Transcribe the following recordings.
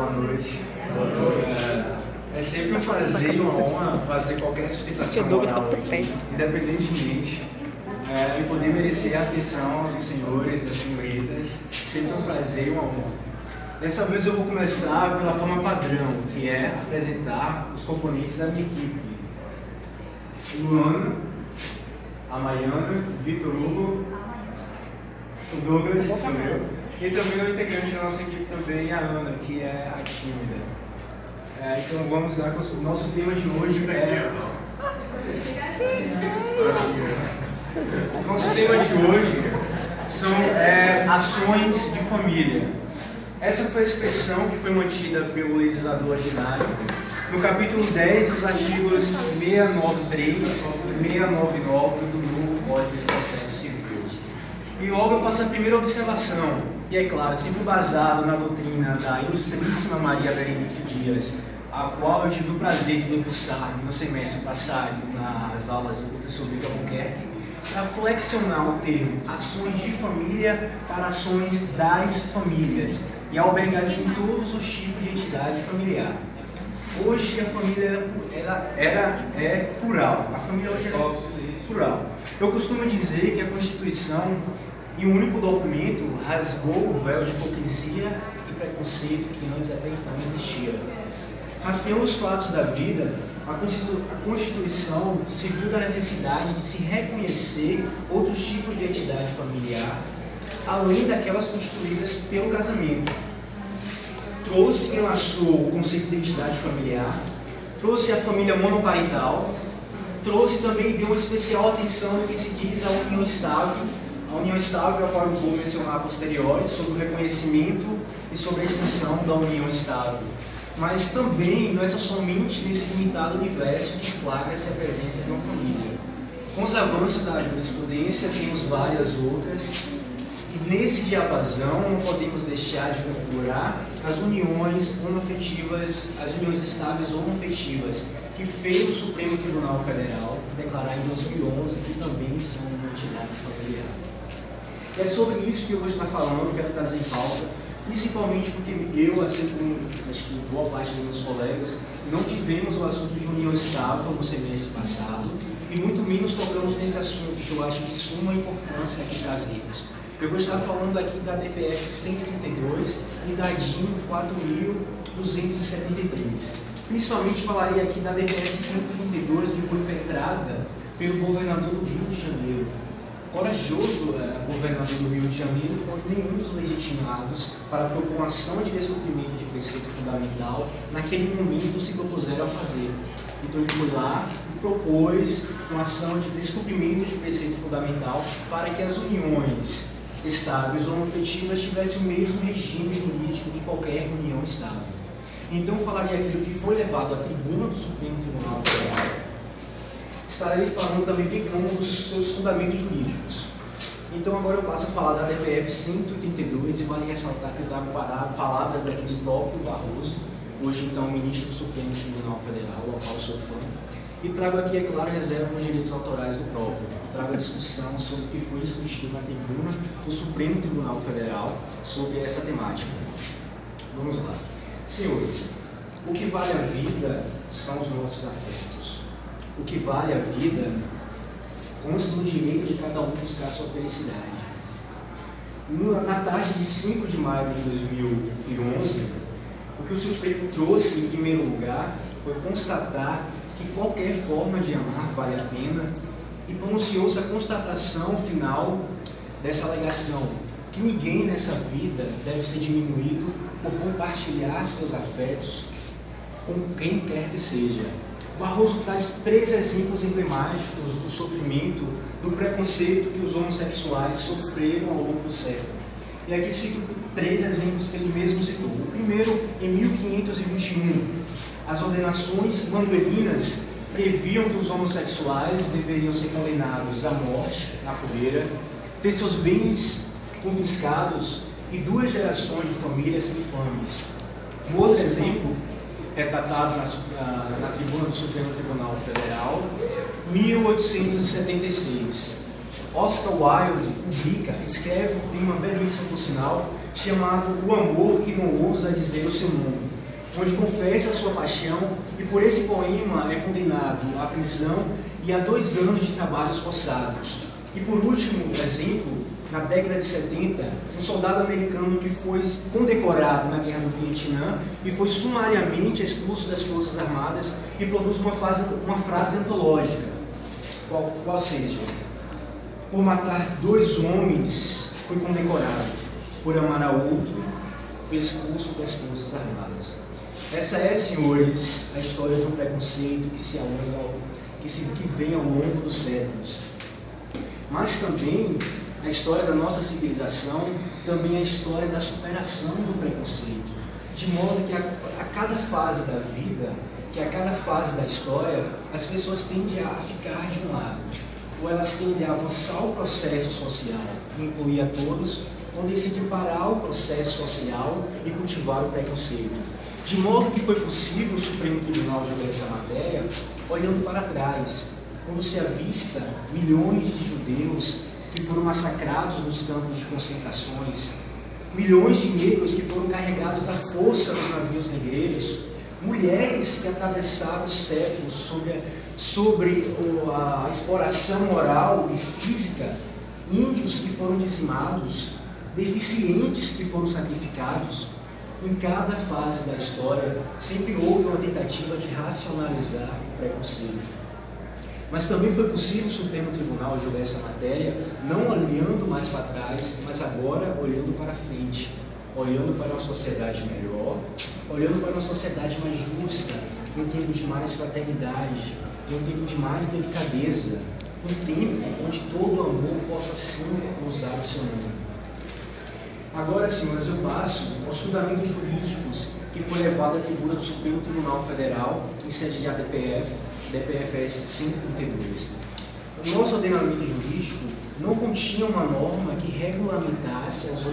Boa noite. É sempre um prazer e uma honra fazer qualquer sustentação moral aqui, independentemente, e poder merecer a atenção dos senhores, das senhoritas. Sempre um prazer e uma honra. Dessa vez eu vou começar pela forma padrão, que é apresentar os componentes da minha equipe. Luana, a Mariana, Vitor Hugo, o Douglas, sou eu, e também o integrante da nossa equipe também, a Ana, que é a tímida. Então vamos lá, o nosso tema de hoje é... O nosso tema de hoje são ações de família. Essa foi a expressão que foi mantida pelo legislador ordinário no capítulo 10, os artigos 693 e 699 do novo Código de Processo Civil. E logo eu faço a primeira observação, e é claro, sempre baseado na doutrina da ilustríssima Maria Berenice Dias, a qual eu tive o prazer de debussar no semestre passado nas aulas do professor Vitor Albuquerque, para flexionar o termo ações de família para ações das famílias, e albergar assim todos os tipos de entidade familiar. Hoje a família é plural, a família hoje é plural. Eu costumo dizer que a Constituição, em um único documento, rasgou o véu de hipocrisia e preconceito que antes até então existia. Rastreando os fatos da vida, a Constituição se viu da necessidade de se reconhecer outros tipos de entidade familiar, além daquelas constituídas pelo casamento. Trouxe e enlaçou o conceito de entidade familiar, trouxe a família monoparental, trouxe também e deu uma especial atenção no que se diz à união estável, a qual eu vou mencionar a posteriori, sobre o reconhecimento e sobre a extinção da união estável. Mas também não é somente nesse limitado universo que flagra-se a presença de uma família. Com os avanços da jurisprudência, temos várias outras, e nesse diapasão não podemos deixar de configurar as uniões homoafetivas, as uniões estáveis homoafetivas, que fez o Supremo Tribunal Federal declarar em 2011 que também são uma entidade familiar. É sobre isso que eu vou estar falando, quero trazer em pauta, principalmente porque eu, assim como acho que boa parte dos meus colegas, não tivemos o assunto de união estável no semestre passado, e muito menos tocamos nesse assunto que eu acho de suma importância aqui trazermos. Eu vou estar falando aqui da DPF 132 e da DIN 4273. Principalmente falarei aqui da DPF 132, que foi impetrada pelo governador do Rio de Janeiro. Corajoso governador do Rio de Janeiro, quando nenhum dos legitimados para propor uma ação de descumprimento de preceito fundamental, naquele momento se propuseram a fazer. Então ele foi lá e propôs uma ação de descumprimento de preceito fundamental para que as uniões estáveis ou homoafetivas tivessem o mesmo regime jurídico de qualquer união estável. Então falarei aqui do que foi levado à tribuna do Supremo Tribunal Federal. Estarei falando também de como os seus fundamentos jurídicos. Então agora eu passo a falar da DPF 132 e vale ressaltar que eu trago palavras aqui do próprio Barroso, hoje então ministro do Supremo Tribunal Federal, ao qual sou fã, e trago aqui, é claro, reserva os direitos autorais do próprio. Trago a discussão sobre o que foi discutido na tribuna do Supremo Tribunal Federal sobre essa temática. Vamos lá. Senhores, o que vale a vida são os nossos afetos. O que vale a vida consta no direito de cada um buscar a sua felicidade. Na tarde de 5 de maio de 2011, o que o Supremo trouxe em primeiro lugar foi constatar que qualquer forma de amar vale a pena e pronunciou-se a constatação final dessa alegação, que ninguém nessa vida deve ser diminuído por compartilhar seus afetos com quem quer que seja. Barroso traz 3 exemplos emblemáticos do sofrimento, do preconceito que os homossexuais sofreram ao longo do século. E aqui cito 3 exemplos que ele mesmo citou. O primeiro, em 1521, as ordenações manuelinas previam que os homossexuais deveriam ser condenados à morte na fogueira, ter seus bens confiscados e 2 gerações de famílias infames. Um outro exemplo, retratado na tribuna do Supremo Tribunal Federal, 1876. Oscar Wilde publica, escreve um tema belíssimo por sinal, chamado O Amor que não ousa dizer o seu nome, onde confessa a sua paixão e por esse poema é condenado à prisão e a 2 anos de trabalhos forçados. E por último exemplo, na década de 70, um soldado americano que foi condecorado na Guerra do Vietnã e foi sumariamente expulso das Forças Armadas e produz uma frase antológica, qual seja: por matar 2 homens foi condecorado, por amar a outro foi expulso das Forças Armadas. Essa é, senhores, a história do preconceito que vem ao longo dos séculos. Mas também a história da nossa civilização, também a história da superação do preconceito, de modo que a cada fase da vida, que a cada fase da história, as pessoas tendem a ficar de um lado, ou elas tendem a avançar o processo social, incluir a todos, ou decidir parar o processo social e cultivar o preconceito. De modo que foi possível o Supremo Tribunal julgar essa matéria olhando para trás, quando se avista milhões de judeus que foram massacrados nos campos de concentrações, milhões de negros que foram carregados à força nos navios negreiros, mulheres que atravessaram os séculos sobre a exploração moral e física, índios que foram dizimados, deficientes que foram sacrificados. Em cada fase da história, sempre houve uma tentativa de racionalizar o preconceito. Mas também foi possível o Supremo Tribunal julgar essa matéria, não olhando mais para trás, mas agora olhando para frente, olhando para uma sociedade melhor, olhando para uma sociedade mais justa, em tempos de mais fraternidade, em um tempo de mais delicadeza, um tempo onde todo amor possa sim usar o seu nome. Agora, senhoras, eu passo aos fundamentos jurídicos que foi levado à figura do Supremo Tribunal Federal em sede de ADPF, DPFS 132. O nosso ordenamento jurídico não continha uma norma que regulamentasse as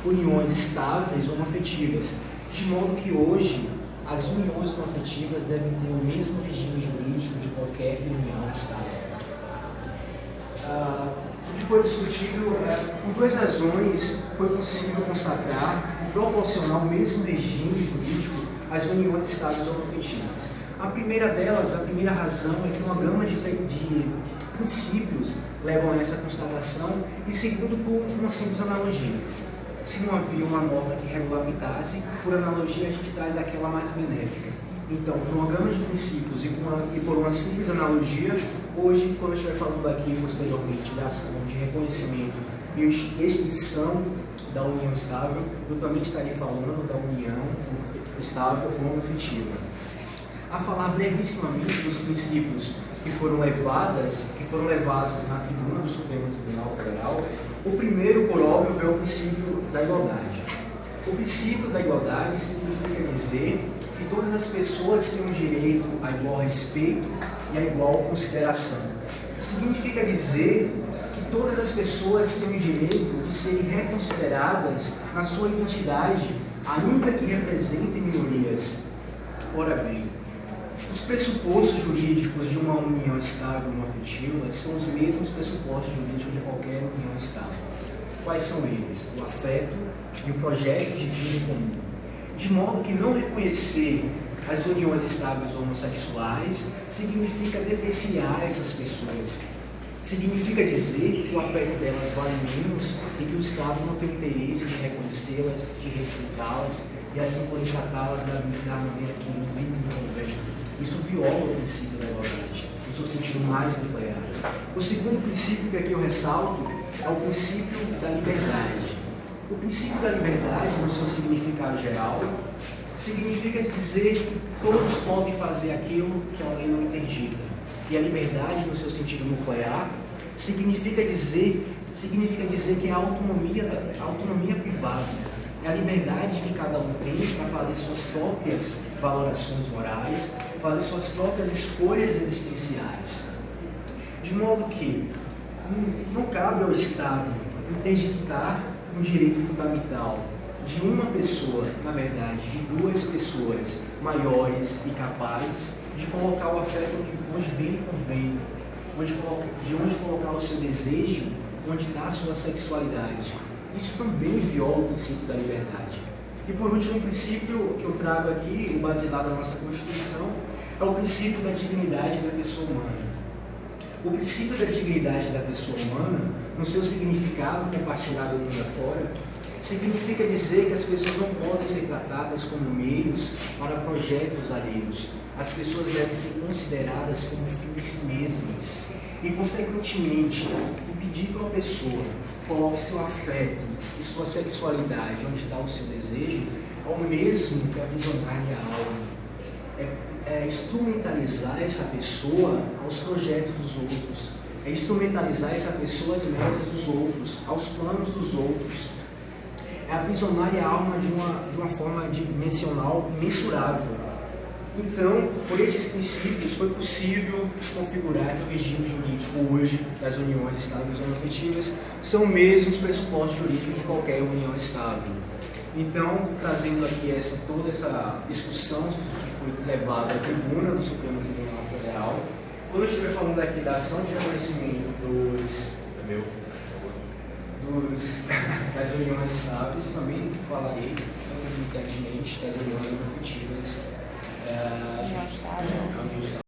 uniões estáveis ou homoafetivas, de modo que hoje as uniões homoafetivas devem ter o mesmo regime jurídico de qualquer união estável. O que foi discutido, por 2 razões, foi possível constatar e proporcionar o mesmo regime jurídico às uniões estáveis ou homoafetivas. A primeira delas, a primeira razão é que uma gama de princípios levam a essa constatação e segundo, por uma simples analogia. Se não havia uma norma que regulamentasse, por analogia a gente traz aquela mais benéfica. Então, por uma gama de princípios e por uma simples analogia, hoje, quando eu estiver falando aqui posteriormente da ação de reconhecimento e extinção da união estável, eu também estarei falando da união estável ou homoafetiva. A falar brevissimamente dos princípios que foram levados na tribuna do Supremo Tribunal Federal, o primeiro, por óbvio, é o princípio da igualdade. O princípio da igualdade significa dizer que todas as pessoas têm o direito a igual respeito e a igual consideração. Significa dizer que todas as pessoas têm o direito de serem reconsideradas na sua identidade, ainda que representem minorias. Ora bem, os pressupostos jurídicos de uma união estável ou afetiva são os mesmos pressupostos jurídicos de qualquer união estável. Quais são eles? O afeto e o projeto de vida em comum. De modo que não reconhecer as uniões estáveis homossexuais significa depreciar essas pessoas. Significa dizer que o afeto delas vale menos e que o Estado não tem interesse de reconhecê-las, de respeitá-las e assim poder tratá-las da maneira que lhe convém. Isso viola o princípio da igualdade, no seu sentido mais nuclear. O segundo princípio que aqui eu ressalto é o princípio da liberdade. O princípio da liberdade, no seu significado geral, significa dizer que todos podem fazer aquilo que a lei não interdita. E a liberdade, no seu sentido nuclear, significa dizer que é a autonomia privada. É a liberdade que cada um tem para fazer suas próprias valorações morais, fazer suas próprias escolhas existenciais. De modo que não cabe ao Estado interditar um direito fundamental de uma pessoa, na verdade, de 2 pessoas maiores e capazes de colocar o afeto onde bem convém, de onde colocar o seu desejo, onde está a sua sexualidade. Isso também viola o princípio da liberdade. E por último, um princípio que eu trago aqui, o baseado na nossa Constituição, é o princípio da dignidade da pessoa humana. O princípio da dignidade da pessoa humana, no seu significado compartilhado mundo afora, significa dizer que as pessoas não podem ser tratadas como meios para projetos alheios. As pessoas devem ser consideradas como fim em si mesmas. E, consequentemente, impedir que uma pessoa coloque seu afeto e sua sexualidade onde está o seu desejo é o mesmo que aprisionar-lhe a alma. É instrumentalizar essa pessoa aos projetos dos outros. É instrumentalizar essa pessoa às metas dos outros, aos planos dos outros. É aprisionar-lhe a alma de uma forma dimensional mensurável. Então, por esses princípios, foi possível configurar que o regime jurídico hoje das uniões estáveis ou afetivas são mesmo os pressupostos jurídicos de qualquer união estável. Então, trazendo aqui toda essa discussão que foi levada à tribuna do Supremo Tribunal Federal, quando eu estiver falando aqui da ação de reconhecimento das uniões estáveis, também falarei concomitantemente das uniões afetivas.